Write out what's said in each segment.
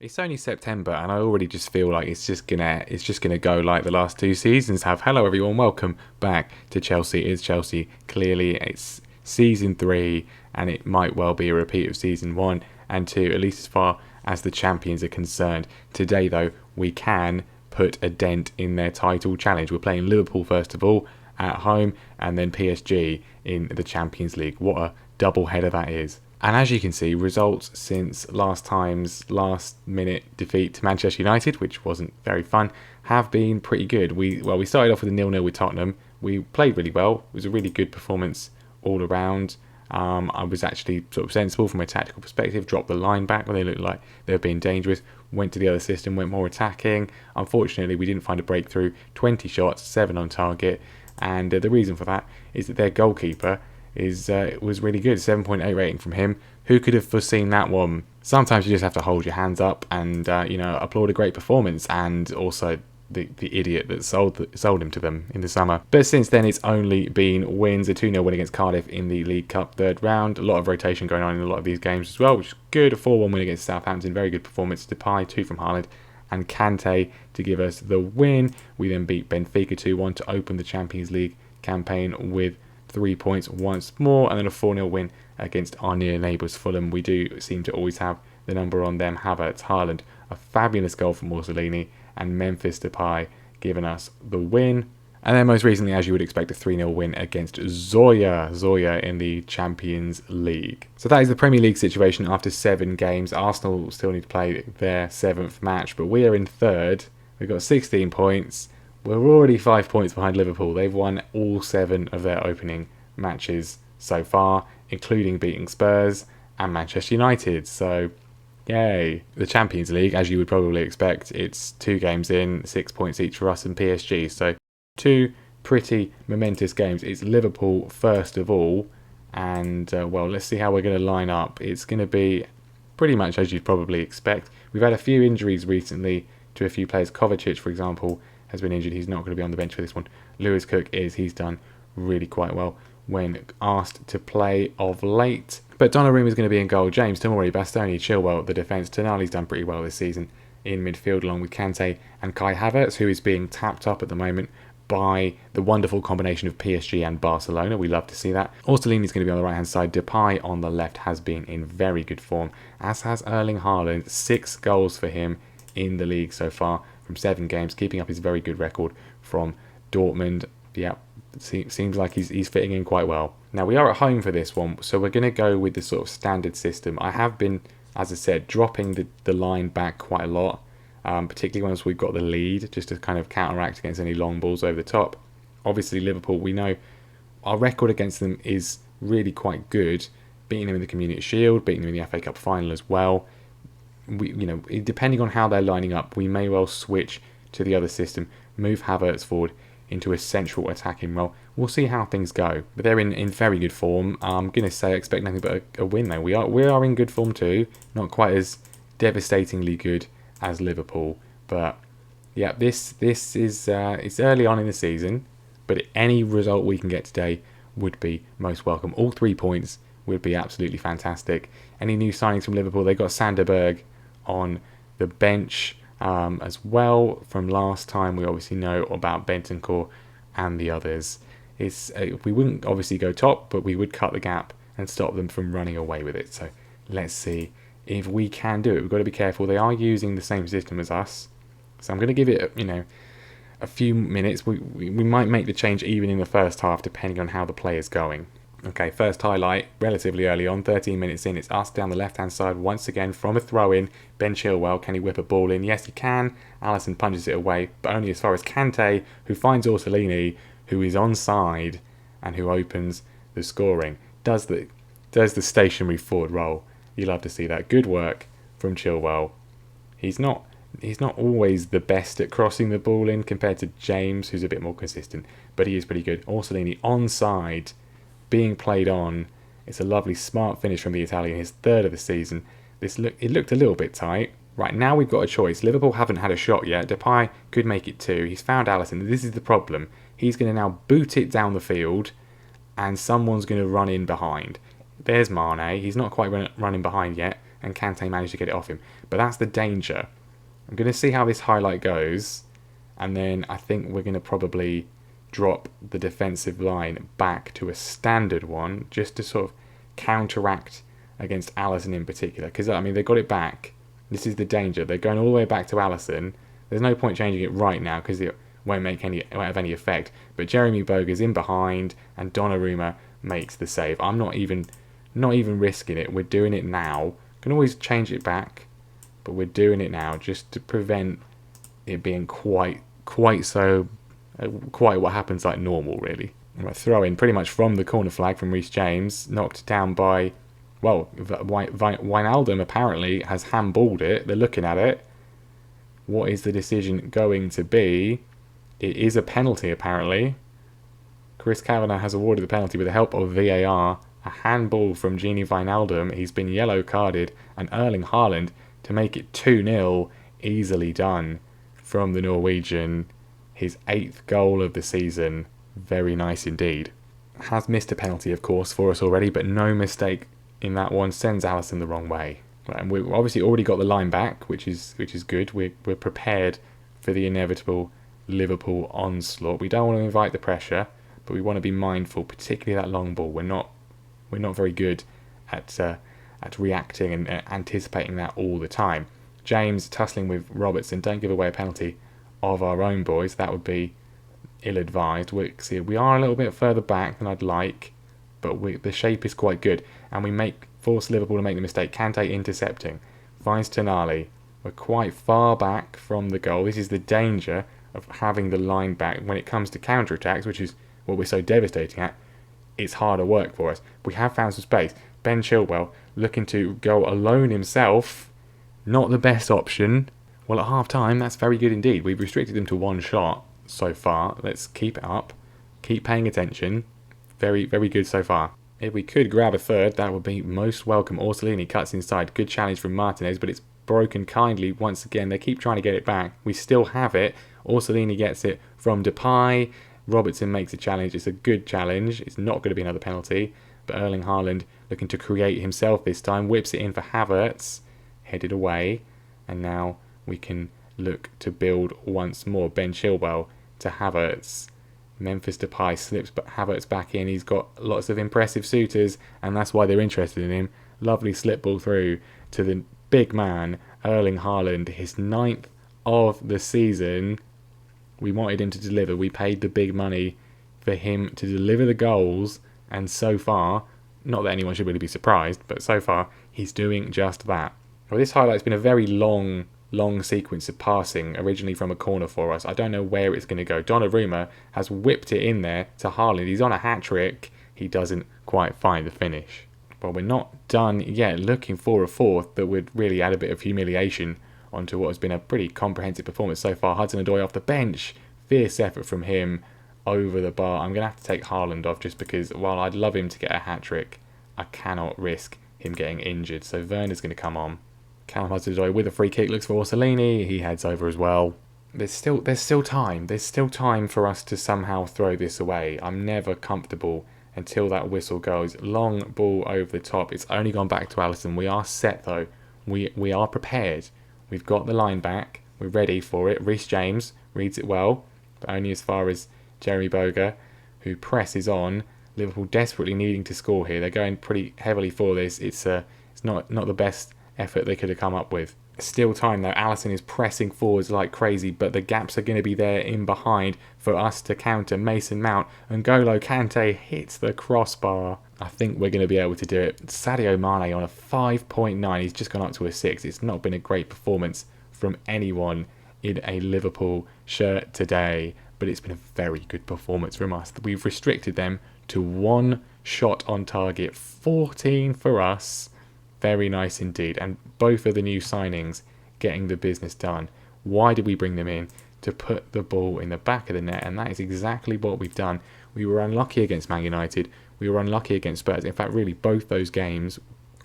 It's only September, and I already just feel like it's just gonna go like the last two seasons have. Hello, everyone. Welcome back to Chelsea. It's Chelsea. Clearly, it's season three, and it might well be a repeat of season one and two, at least as far as the champions are concerned. Today, though, we can put a dent in their title challenge. We're playing Liverpool first of all at home, and then PSG in the Champions League. What a double header that is. And as you can see, results since last time's last minute defeat to Manchester United, which wasn't very fun, have been pretty good. We started off with a 0-0 with Tottenham. We played really well. It was a really good performance all around. I was actually sort of sensible from a tactical perspective, dropped the line back when they looked like they were being dangerous, went to the other system, went more attacking. Unfortunately, we didn't find a breakthrough. 20 shots, 7 on target. And the reason for that is that their goalkeeper was really good. 7.8 rating from him. Who could have foreseen that one? Sometimes you just have to hold your hands up and applaud a great performance, and also the idiot that sold him to them in the summer. But since then, it's only been wins. A 2-0 win against Cardiff in the League Cup third round. A lot of rotation going on in a lot of these games as well, which is good. A 4-1 win against Southampton. Very good performance. Depay, 2 from Haaland, and Kante to give us the win. We then beat Benfica 2-1 to open the Champions League campaign with 3 points once more, and then a 4-0 win against our near neighbours Fulham. We do seem to always have the number on them. Havertz, Haaland, a fabulous goal from Orsolini, and Memphis Depay giving us the win. And then most recently, as you would expect, a 3-0 win against Zoya in the Champions League. So that is the Premier League situation after 7 games. Arsenal still need to play their 7th match, but we are in third. We've got 16 points. We're already 5 points behind Liverpool. They've won all 7 of their opening matches so far, including beating Spurs and Manchester United. So, yay. The Champions League, as you would probably expect, it's 2 games in, 6 points each for us and PSG. So, 2 pretty momentous games. It's Liverpool first of all, and let's see how we're going to line up. It's going to be pretty much as you'd probably expect. We've had a few injuries recently to a few players. Kovacic, for example, has been injured. He's not going to be on the bench for this one. Lewis Cook he's done really quite well when asked to play of late. But Donnarumma is going to be in goal. James, Tomori, Bastoni, Chilwell at the defence. Tonali's done pretty well this season in midfield, along with Kante and Kai Havertz, who is being tapped up at the moment by the wonderful combination of PSG and Barcelona. We love to see that. Orsolini is going to be on the right hand side. Depay on the left has been in very good form, as has Erling Haaland. 6 goals for him in the league so far from 7 games, keeping up his very good record from Dortmund. Yeah, seems like he's fitting in quite well. Now, we are at home for this one, so we're going to go with the sort of standard system. I have been, as I said, dropping the line back quite a lot, particularly once we've got the lead, just to kind of counteract against any long balls over the top. Obviously, Liverpool, we know our record against them is really quite good, beating them in the Community Shield, beating them in the FA Cup final as well. Depending on how they're lining up, we may well switch to the other system, move Havertz forward into a central attacking role. We'll see how things go, but they're in very good form. I'm going to say I expect nothing but a win though. We are in good form too, not quite as devastatingly good as Liverpool, but yeah, this is it's early on in the season, but any result we can get today would be most welcome. All 3 points would be absolutely fantastic. Any new signings from Liverpool? They got Sander Berg on the bench as well from last time. We obviously know about Bentancur and the others. We wouldn't obviously go top, but we would cut the gap and stop them from running away with it. So let's see if we can do it. We've got to be careful. They are using the same system as us, so I'm going to give it a few minutes. We might make the change even in the first half, depending on how the play is going. Okay, first highlight, relatively early on, 13 minutes in, it's us down the left-hand side once again from a throw-in. Ben Chilwell, can he whip a ball in? Yes, he can. Alisson punches it away, but only as far as Kante, who finds Orsolini, who is onside, and who opens the scoring. Does the stationary forward role. You love to see that. Good work from Chilwell. He's not always the best at crossing the ball in compared to James, who's a bit more consistent, but he is pretty good. Orsolini onside, being played on. It's a lovely smart finish from the Italian, his 3rd of the season. It looked a little bit tight. Right, now we've got a choice. Liverpool haven't had a shot yet. Depay could make it 2. He's found Alisson. This is the problem. He's going to now boot it down the field, and someone's going to run in behind. There's Mane. He's not quite running behind yet, and Kante managed to get it off him. But that's the danger. I'm going to see how this highlight goes, and then I think we're going to probably drop the defensive line back to a standard one, just to sort of counteract against Alisson in particular. Because, I mean, they got it back. This is the danger. They're going all the way back to Alisson. There's no point changing it right now because it won't have any effect. But Jeremy Boga's in behind, and Donnarumma makes the save. I'm not even risking it. We're doing it now. Can always change it back, but we're doing it now just to prevent it being quite what happens like normal, really. And we're throwing pretty much from the corner flag from Reece James, knocked down by, well, Wijnaldum apparently has handballed it. They're looking at it. What is the decision going to be? It is a penalty, apparently. Chris Kavanagh has awarded the penalty with the help of VAR. A handball from Gini Wijnaldum. He's been yellow carded. And Erling Haaland to make it 2-0. Easily done from the Norwegian. His 8th goal of the season. Very nice indeed. Has missed a penalty, of course, for us already, but no mistake in that one. Sends Alisson the wrong way. And we've obviously already got the line back, which is good. We're prepared for the inevitable Liverpool onslaught. We don't want to invite the pressure, but we want to be mindful, particularly that long ball. We're not very good at reacting and anticipating that all the time. James tussling with Robertson. Don't give away a penalty of our own boys. That would be ill-advised. We are a little bit further back than I'd like, but the shape is quite good, and we force Liverpool to make the mistake. Kante intercepting, finds Tonali. We're quite far back from the goal. This is the danger of having the line back when it comes to counter-attacks, which is what we're so devastating at. It's harder work for us. We have found some space. Ben Chilwell looking to go alone himself. Not the best option. Well, at half-time, that's very good indeed. We've restricted them to one shot so far. Let's keep it up. Keep paying attention. Very, very good so far. If we could grab a third, that would be most welcome. Orsolini cuts inside. Good challenge from Martinez, but it's broken kindly once again. They keep trying to get it back. We still have it. Orsolini gets it from Depay. Robertson makes a challenge. It's a good challenge. It's not going to be another penalty. But Erling Haaland looking to create himself this time. Whips it in for Havertz. Headed away. And now we can look to build once more. Ben Chilwell to Havertz. Memphis Depay slips but Havertz back in. He's got lots of impressive suitors, and that's why they're interested in him. Lovely slip ball through to the big man, Erling Haaland. His 9th of the season. We wanted him to deliver. We paid the big money for him to deliver the goals, and so far, not that anyone should really be surprised, but so far, he's doing just that. Well, this highlight's been a very long sequence of passing, originally from a corner for us. I don't know where it's going to go. Donnarumma has whipped it in there to Haaland. He's on a hat-trick. He doesn't quite find the finish. But we're not done yet. Looking for a fourth that would really add a bit of humiliation onto what has been a pretty comprehensive performance so far. Hudson-Odoi off the bench. Fierce effort from him over the bar. I'm going to have to take Haaland off just because while I'd love him to get a hat-trick, I cannot risk him getting injured. So Werner's going to come on. Callum Hudson-Odoi with a free kick, looks for Orsolini. He heads over as well. There's still time. There's still time for us to somehow throw this away. I'm never comfortable until that whistle goes. Long ball over the top. It's only gone back to Alisson. We are set though. We are prepared. We've got the line back. We're ready for it. Reece James reads it well, but only as far as Jeremy Boga, who presses on. Liverpool desperately needing to score here. They're going pretty heavily for this. It's not the best effort they could have come up with. Still time though. Alisson is pressing forwards like crazy, but the gaps are going to be there in behind for us to counter. Mason Mount and N'Golo Kante hits the crossbar. I think we're going to be able to do it. Sadio Mane on a 5.9. He's just gone up to a 6. It's not been a great performance from anyone in a Liverpool shirt today, but it's been a very good performance from us. We've restricted them to one shot on target. 14 for us. Very nice indeed. And both of the new signings getting the business done. Why did we bring them in? To put the ball in the back of the net, and that is exactly what we've done. We were unlucky against Man United. We were unlucky against Spurs. In fact, really, both those games,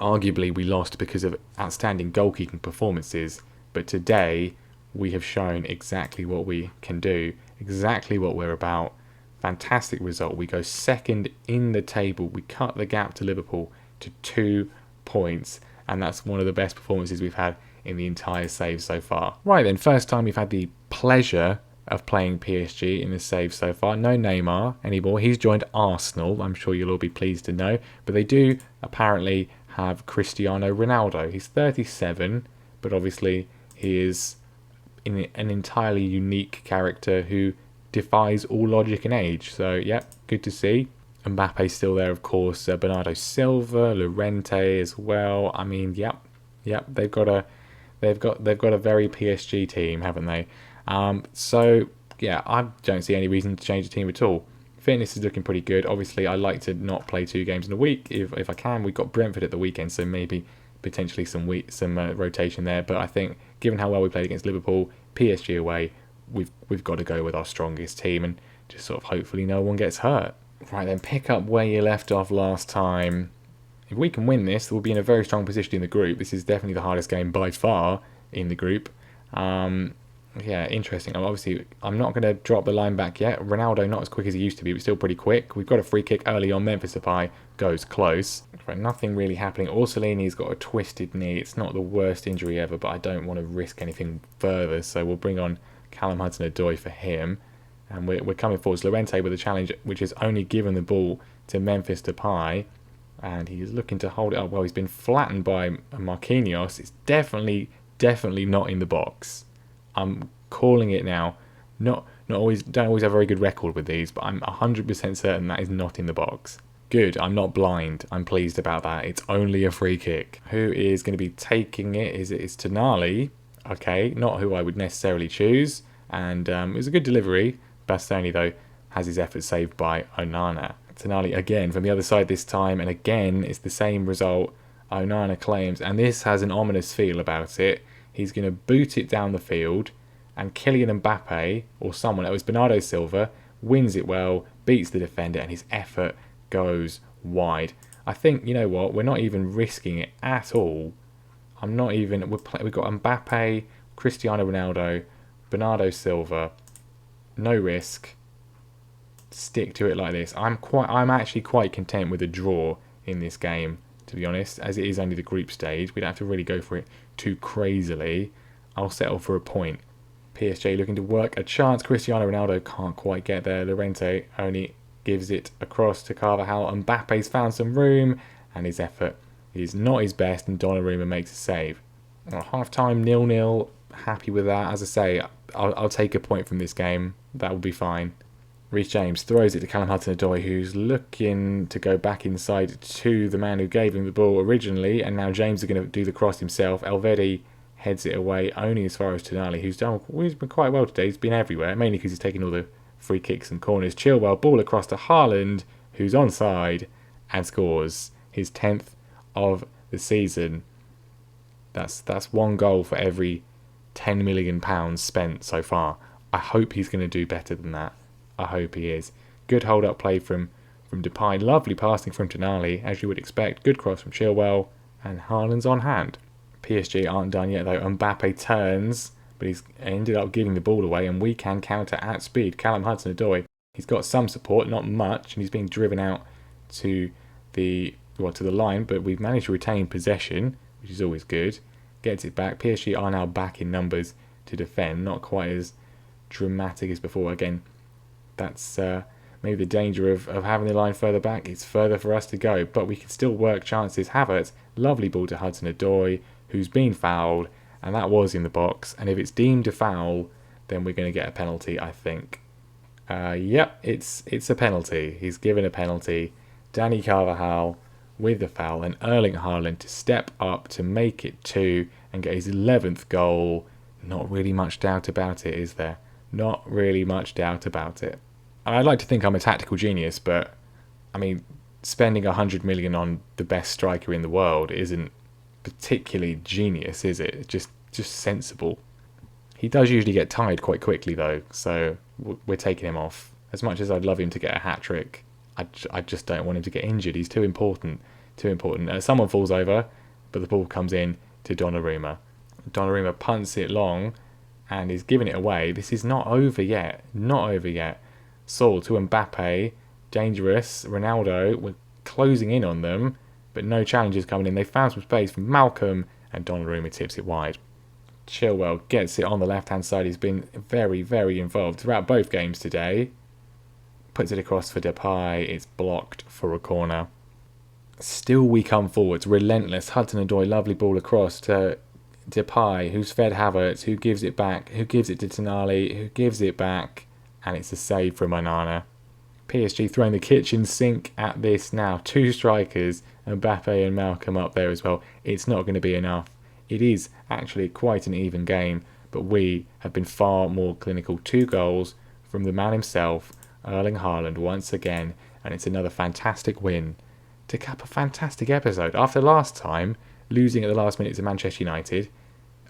arguably, we lost because of outstanding goalkeeping performances. But today, we have shown exactly what we can do, exactly what we're about. Fantastic result. We go second in the table. We cut the gap to Liverpool to 2 points, and that's one of the best performances we've had in the entire save so far. Right then, first time we've had the pleasure of playing PSG in the save so far. No Neymar anymore. He's joined Arsenal, I'm sure you'll all be pleased to know. But they do apparently have Cristiano Ronaldo. He's 37, but obviously he is an entirely unique character who defies all logic and age. So, yeah, good to see. Mbappe's still there, of course. Bernardo Silva, Llorente as well. I mean, yep, they've got a very PSG team, haven't they? So yeah, I don't see any reason to change the team at all. Fitness is looking pretty good. Obviously, I like to not play 2 games in a week if I can. We've got Brentford at the weekend, so maybe potentially some rotation there. But I think given how well we played against Liverpool, PSG away, we've got to go with our strongest team and just sort of hopefully no one gets hurt. Right then, pick up where you left off last time. If we can win this, we'll be in a very strong position in the group. This is definitely the hardest game by far in the group. Yeah, interesting. Obviously, I'm not going to drop the line back yet. Ronaldo not as quick as he used to be, but still pretty quick. We've got a free kick early on. Memphis Depay goes close. Right, nothing really happening. Orsolini's got a twisted knee. It's not the worst injury ever, but I don't want to risk anything further. So we'll bring on Callum Hudson-Odoi for him. And we're coming forwards. Llorente with a challenge, which has only given the ball to Memphis Depay. And he's looking to hold it up. Well, he's been flattened by Marquinhos. It's definitely not in the box. I'm calling it now. Don't always have a very good record with these, but I'm 100% certain that is not in the box. Good, I'm not blind. I'm pleased about that. It's only a free kick. Who is going to be taking it? It's Tonali. Okay, not who I would necessarily choose. And it was a good delivery. Bastoni, though, has his effort saved by Onana. Tonali again from the other side this time, and again it's the same result. Onana claims, and this has an ominous feel about it. He's going to boot it down the field, and Kylian Mbappe, or someone else, Bernardo Silva, wins it well, beats the defender, and his effort goes wide. I think, you know what, we're not even risking it at all. We've got Mbappe, Cristiano Ronaldo, Bernardo Silva, no risk. Stick to it like this. I'm actually quite content with a draw in this game, to be honest, as it is only the group stage. We don't have to really go for it too crazily. I'll settle for a point. PSG looking to work a chance. Cristiano Ronaldo can't quite get there. Llorente only gives it across to Carvajal. Mbappe's found some room, and his effort is not his best, and Donnarumma makes a save. Half time 0-0. Happy with that. As I say, I'll take a point from this game. That will be fine. Reece James throws it to Callum Hudson-Odoi, who's looking to go back inside to the man who gave him the ball originally, and now James is going to do the cross himself. Elvedi heads it away only as far as Tonali, who's been quite well today. He's been everywhere, mainly because he's taken all the free kicks and corners. Chilwell, ball across to Haaland, who's onside and scores his 10th of the season. That's 1 goal for every £10 million spent so far. I hope he's going to do better than that. I hope he is. Good hold-up play from Depay. Lovely passing from Tonali, as you would expect. Good cross from Chilwell. And Haaland's on hand. PSG aren't done yet, though. Mbappe turns, but he's ended up giving the ball away, and we can counter at speed. Callum Hudson-Odoi, he's got some support, not much, and he's being driven out to the line, but we've managed to retain possession, which is always good. Gets it back. PSG are now back in numbers to defend. Not quite as dramatic as before. Again, that's maybe the danger of having the line further back. It's further for us to go, but we can still work chances. Havertz, lovely ball to Hudson-Odoi, who's been fouled, and that was in the box. And if it's deemed a foul, then we're going to get a penalty, I think. Yep, it's a penalty. He's given a penalty. Danny Carvajal with the foul, and Erling Haaland to step up to make it 2 and get his 11th goal. Not really much doubt about it, is there? Not really much doubt about it. I'd like to think I'm a tactical genius, but I mean, spending 100 million on the best striker in the world isn't particularly genius, is it? Just sensible. He does usually get tired quite quickly, though, so we're taking him off. As much as I'd love him to get a hat-trick, I just don't want him to get injured. He's too important. Someone falls over, but the ball comes in to Donnarumma. Donnarumma punts it long and is giving it away. This is not over yet. Saul to Mbappe. Dangerous. Ronaldo. We're closing in on them, but no challenges coming in. They found some space from Malcolm, and Donnarumma tips it wide. Chilwell gets it on the left-hand side. He's been very, very involved throughout both games today. Puts it across for Depay. It's blocked for a corner. Still we come forwards. Relentless. Hudson-Odoi, lovely ball across to Depay, who's fed Havertz, who gives it back, who gives it to Tonali, who gives it back. And it's a save from Onana. PSG throwing the kitchen sink at this now. 2 strikers, Mbappe and Malcolm up there as well. It's not going to be enough. It is actually quite an even game, but we have been far more clinical. 2 goals from the man himself, Erling Haaland, once again, and it's another fantastic win to cap a fantastic episode. After last time, losing at the last minute to Manchester United,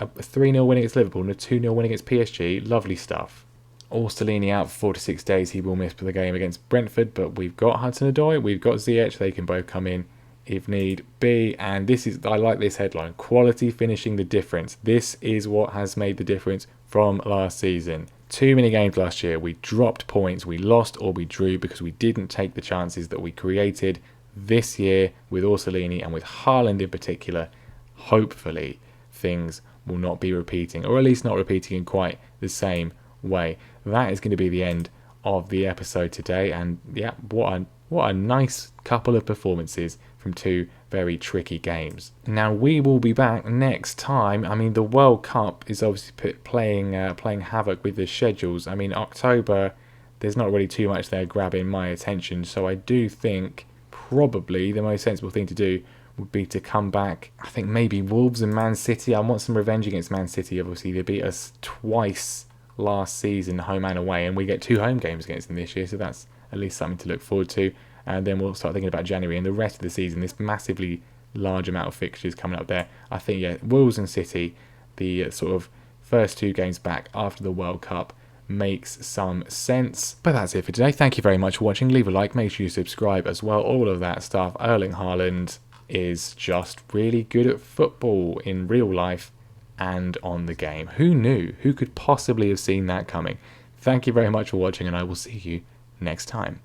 a 3-0 win against Liverpool and a 2-0 win against PSG. Lovely stuff. Orsolini out for 4 to 6 days. He will miss for the game against Brentford, but we've got Hudson-Odoi, we've got Ziyech. They can both come in if need be. And this is, I like this headline, quality finishing the difference. This is what has made the difference from last season. Too many games last year. We dropped points, we lost or we drew because we didn't take the chances that we created. This year, with Orsolini and with Haaland in particular, hopefully things will not be repeating, or at least not repeating in quite the same way. That is going to be the end of the episode today, and yeah, what a nice couple of performances from 2 very tricky games. Now we will be back next time. I mean, the World Cup is obviously playing havoc with the schedules. I mean, October, there's not really too much there grabbing my attention, so I do think probably the most sensible thing to do would be to come back. I think maybe Wolves and Man City. I want some revenge against Man City. Obviously, they beat us twice last season, home and away, and we get 2 home games against them this year, so that's at least something to look forward to. And then we'll start thinking about January and the rest of the season, this massively large amount of fixtures coming up there. I think, yeah, Wolves and City, the sort of first 2 games back after the World Cup, makes some sense. But that's it for today. Thank you very much for watching. Leave a like, make sure you subscribe as well, all of that stuff. Erling Haaland is just really good at football in real life and on the game. Who knew? Who could possibly have seen that coming? Thank you very much for watching, and I will see you next time.